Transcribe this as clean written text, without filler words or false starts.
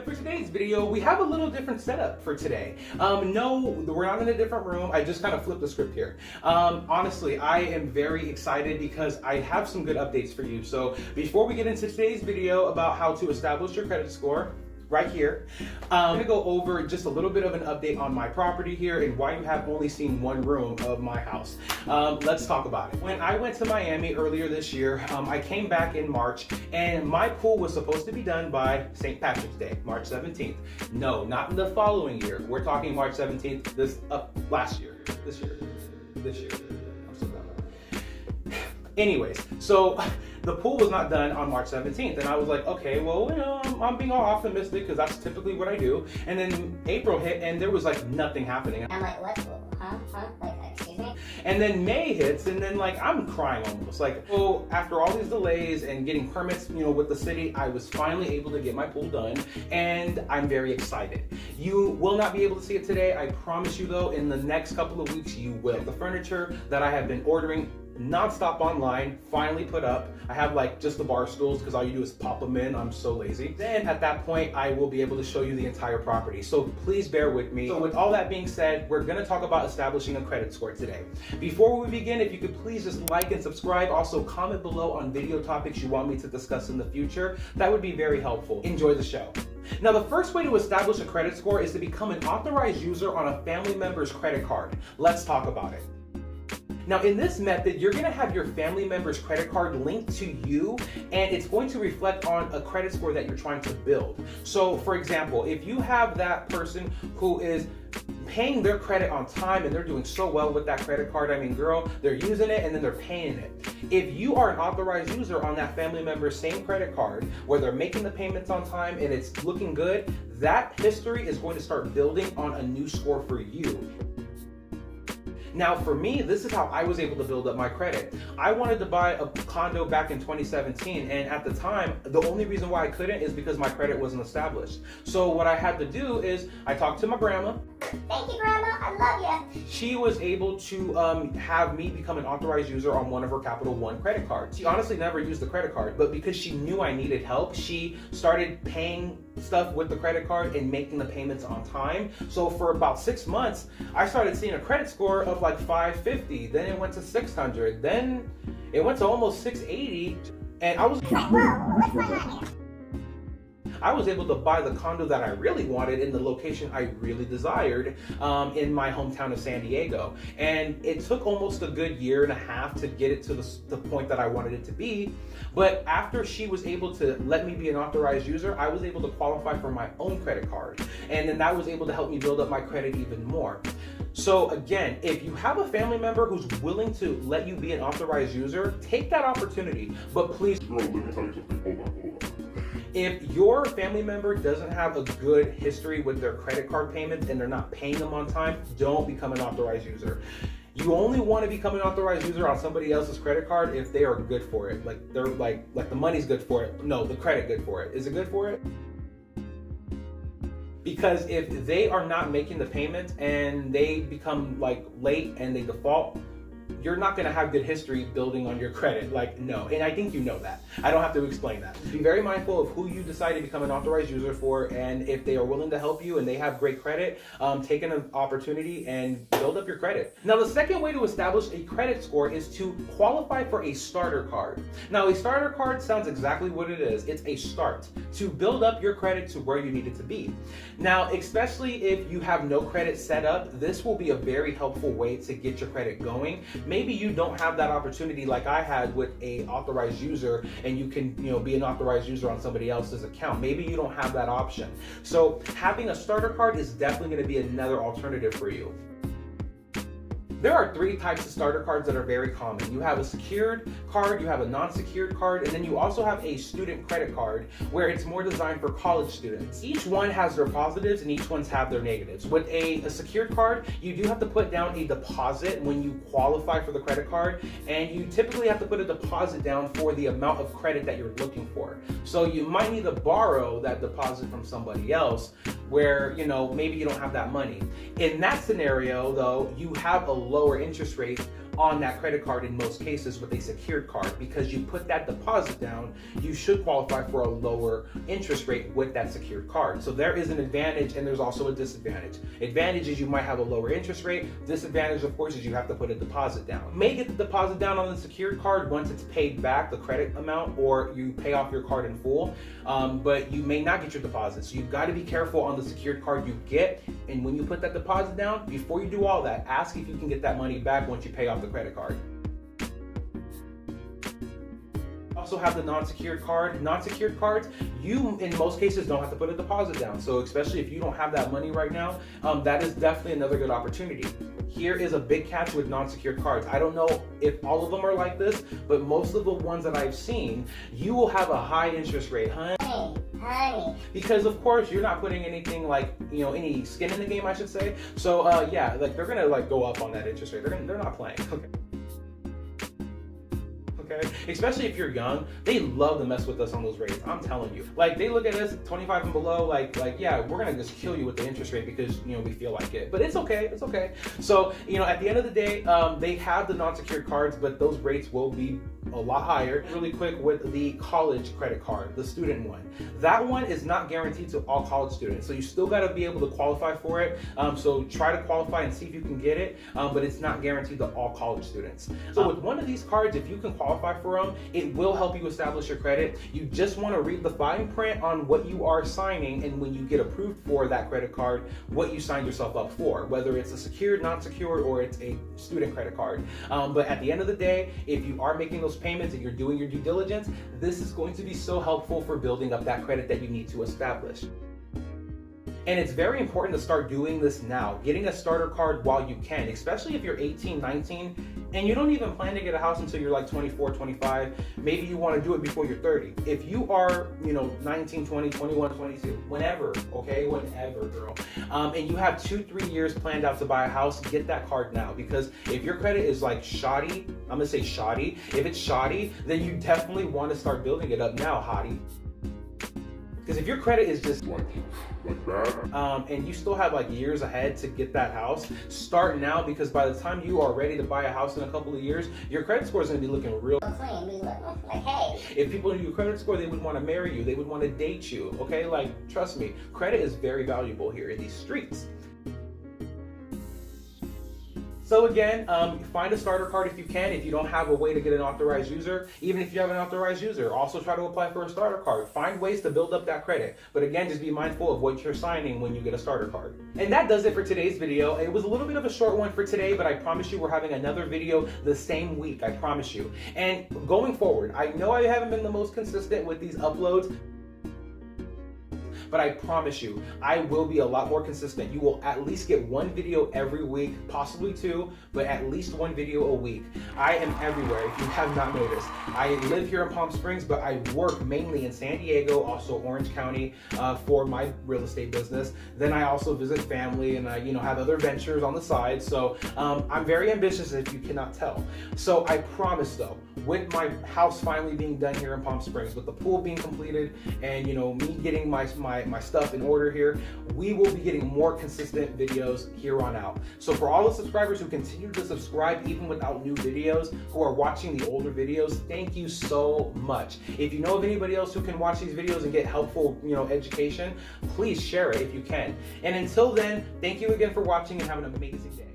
And for today's video, we have a little different setup for today. No, we're not in a different room. I just kind of flipped the script here. Honestly, I am very excited because I have some good updates for you. So before we get into today's video about how to establish your credit score, right here, I'm gonna go over just a little bit of an update on my property here and why you have only seen one room of my house. Let's talk about it. When I went to Miami earlier this year, I came back in March and my pool was supposed to be done by St. Patrick's Day, March 17th. No, not in the following year. We're talking March 17th, this year. I'm so dumb. Anyways, so the pool was not done on March 17th, and I was like, okay, well, you know, I'm being all optimistic because that's typically what I do. And then April hit, and there was like nothing happening. I'm like, what? Huh? Like, excuse me? And then May hits, and then like I'm crying almost. Like, oh, after all these delays and getting permits, you know, with the city, I was finally able to get my pool done, and I'm very excited. You will not be able to see it today. I promise you, though, in the next couple of weeks, you will. The furniture that I have been ordering non-stop online finally put up. I have like just the bar stools because all you do is pop them in. I'm so lazy. Then at that point, I will be able to show you the entire property. So please bear with me. So with all that being said, we're going to talk about establishing a credit score today. Before we begin, if you could please just like and subscribe. Also comment below on video topics you want me to discuss in the future. That would be very helpful. Enjoy the show. Now, the first way to establish a credit score is to become an authorized user on a family member's credit card. Let's talk about it. Now, in this method, you're going to have your family member's credit card linked to you, and it's going to reflect on a credit score that you're trying to build. So, for example, if you have that person who is paying their credit on time and they're doing so well with that credit card, I mean, girl, they're using it and then they're paying it. If you are an authorized user on that family member's same credit card where they're making the payments on time and it's looking good, that history is going to start building on a new score for you. Now, for me, this is how I was able to build up my credit. I wanted to buy a condo back in 2017, and at the time, the only reason why I couldn't is because my credit wasn't established. So what I had to do is I talked to my grandma. Thank you, Grandma. I love you. She was able to have me become an authorized user on one of her Capital One credit cards. She honestly never used the credit card, but because she knew I needed help, she started paying stuff with the credit card and making the payments on time. So for about 6 months, I started seeing a credit score of like 550. Then it went to 600. Then it went to almost 680. And I was like, whoa, what's going on here? I was able to buy the condo that I really wanted in the location I really desired in my hometown of San Diego. And it took almost a good year and a half to get it to the point that I wanted it to be. But after she was able to let me be an authorized user, I was able to qualify for my own credit card. And then that was able to help me build up my credit even more. So again, if you have a family member who's willing to let you be an authorized user, take that opportunity. But please, bro, let me tell you something. Hold on. If your family member doesn't have a good history with their credit card payments and they're not paying them on time, don't become an authorized user. You only want to become an authorized user on somebody else's credit card if they are good for it. Like they're like the money's good for it. No, the credit good for it. Is it good for it? Because if they are not making the payments and they become like late and they default, you're not going to have good history building on your credit. Like, no. And I think you know that. I don't have to explain that. Be very mindful of who you decide to become an authorized user for, and if they are willing to help you and they have great credit, take an opportunity and build up your credit. Now, the second way to establish a credit score is to qualify for a starter card. Now, a starter card sounds exactly what it is. It's a start to build up your credit to where you need it to be. Now, especially if you have no credit set up, this will be a very helpful way to get your credit going. Maybe you don't have that opportunity like I had with a authorized user and you can, be an authorized user on somebody else's account. Maybe you don't have that option. So having a starter card is definitely going to be another alternative for you. There are 3 types of starter cards that are very common. You have a secured card, you have a non-secured card, and then you also have a student credit card where it's more designed for college students. Each one has their positives and each one's have their negatives. With a secured card, you do have to put down a deposit when you qualify for the credit card, and you typically have to put a deposit down for the amount of credit that you're looking for. So you might need to borrow that deposit from somebody else where, maybe you don't have that money. In that scenario, though, you have a lower interest rate on that credit card in most cases with a secured card. Because you put that deposit down, you should qualify for a lower interest rate with that secured card. So there is an advantage and there's also a disadvantage. Advantage is you might have a lower interest rate. Disadvantage, of course, is you have to put a deposit down. You may get the deposit down on the secured card once it's paid back, the credit amount, or you pay off your card in full, but you may not get your deposit. So you've got to be careful on the secured card you get. And when you put that deposit down, before you do all that, ask if you can get that money back once you pay off the credit card. Also have the non-secured card. Non-secured cards, you in most cases don't have to put a deposit down. So especially if you don't have that money right now, that is definitely another good opportunity. Here is a big catch with non-secured cards. I don't know if all of them are like this, but most of the ones that I've seen, you will have a high interest rate, Honey. because of course you're not putting anything like, you know, any skin in the game, I should say. So yeah, like they're gonna like go up on that interest rate. They're not playing. Okay. Especially if you're young, they love to mess with us on those rates. I'm telling you. Like they look at us 25 and below, like yeah, we're gonna just kill you with the interest rate because, you know, we feel like it. But it's okay, it's okay. So, you know, at the end of the day, they have the non-secured cards, but those rates will be a lot higher. Really quick with the college credit card, the student one. That one is not guaranteed to all college students. So you still gotta be able to qualify for it. So try to qualify and see if you can get it, but it's not guaranteed to all college students. So with one of these cards, if you can qualify for them, it will help you establish your credit. You just want to read the fine print on what you are signing, and when you get approved for that credit card, what you signed yourself up for, whether it's a secured, non-secured, or it's a student credit card. But at the end of the day, if you are making those payments and you're doing your due diligence, this is going to be so helpful for building up that credit that you need to establish. And it's very important to start doing this now, getting a starter card while you can, especially if you're 18, 19, and you don't even plan to get a house until you're like 24, 25. Maybe you want to do it before you're 30. If you are, you know, 19, 20, 21, 22, whenever, okay, whenever, girl, and you have 2-3 years planned out to buy a house, get that card now. Because if your credit is like shoddy, I'm gonna say shoddy, if it's shoddy, then you definitely want to start building it up now, hottie. Because if your credit is just like that, and you still have like years ahead to get that house, start now, because by the time you are ready to buy a house in a couple of years, your credit score is going to be looking real Clean. We look like, hey. If people knew your credit score, they would want to marry you, they would want to date you, okay? Like, trust me, credit is very valuable here in these streets. So again, find a starter card if you can. If you don't have a way to get an authorized user, even if you have an authorized user, also try to apply for a starter card. Find ways to build up that credit. But again, just be mindful of what you're signing when you get a starter card. And that does it for today's video. It was a little bit of a short one for today, but I promise you we're having another video the same week, I promise you. And going forward, I know I haven't been the most consistent with these uploads, but I promise you, I will be a lot more consistent. You will at least get one video every week, possibly 2, but at least 1 video a week. I am everywhere, if you have not noticed. I live here in Palm Springs, but I work mainly in San Diego, also Orange County, for my real estate business. Then I also visit family, and I, you know, have other ventures on the side. So I'm very ambitious, if you cannot tell. So I promise though, with my house finally being done here in Palm Springs, with the pool being completed, and you know, me getting my stuff in order here, we will be getting more consistent videos here on out. So for all the subscribers who continue to subscribe even without new videos, who are watching the older videos, thank you so much. If you know of anybody else who can watch these videos and get helpful, you know, education, please share it if you can. And until then, thank you again for watching and have an amazing day.